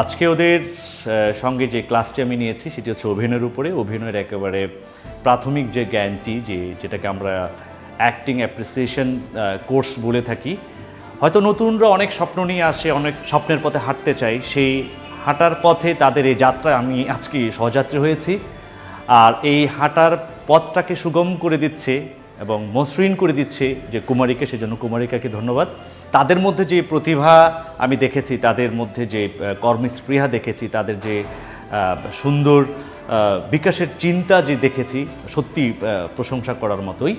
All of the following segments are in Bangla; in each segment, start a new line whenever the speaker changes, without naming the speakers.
আজকে ওদের সঙ্গে যে ক্লাসটি আমি নিয়েছি সেটি হচ্ছে অভিনয়ের উপরে, অভিনয়ের একেবারে প্রাথমিক যে জ্ঞানটি, যেটাকে আমরা অ্যাক্টিং অ্যাপ্রিসিয়েশন কোর্স বলে থাকি। হয়তো নতুনরা অনেক স্বপ্ন নিয়ে আসে, অনেক স্বপ্নের পথে হাঁটতে চাই, সেই হাঁটার পথে তাদের এই যাত্রায় আমি আজকে সহযাত্রী হয়েছি। আর এই হাঁটার পথটাকে সুগম করে দিচ্ছে এবং মসৃণ করে দিচ্ছে যে কুমারিকা, সেজন্য কুমারিকাকে ধন্যবাদ। তাদের মধ্যে যে প্রতিভা আমি দেখেছি, তাদের মধ্যে যে কর্মস্পৃহা দেখেছি, তাদের যে সুন্দর বিকাশের চিন্তা যে দেখেছি, সত্যি প্রশংসা করার মতোই।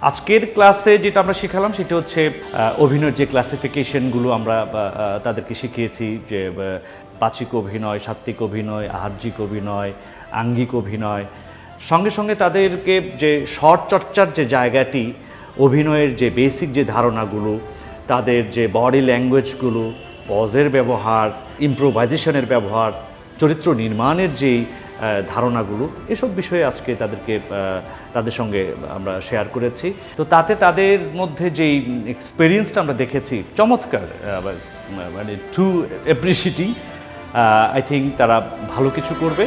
আজকের ক্লাসে যেটা আমরা শিখালাম সেটা হচ্ছে অভিনয়ের যে ক্লাসিফিকেশনগুলো আমরা তাদেরকে শিখিয়েছি, যে বাচিক অভিনয়, সাত্ত্বিক অভিনয়, আহার্যিক অভিনয়, আঙ্গিক অভিনয়। সঙ্গে সঙ্গে তাদেরকে যে স্বর চর্চার যে জায়গাটি, অভিনয়ের যে বেসিক যে ধারণাগুলো, তাদের যে বডি ল্যাঙ্গুয়েজগুলো, পজের ব্যবহার, ইম্প্রোভাইজেশনের ব্যবহার, চরিত্র নির্মাণের যেই ধারণাগুলো, এসব বিষয়ে আজকে তাদের সঙ্গে আমরা শেয়ার করেছি। তো তাতে তাদের মধ্যে যেই এক্সপিরিয়েন্সটা আমরা দেখেছি, চমৎকার, মানে টু অ্যাপ্রিশিয়েটিং। আই থিঙ্ক তারা ভালো কিছু করবে।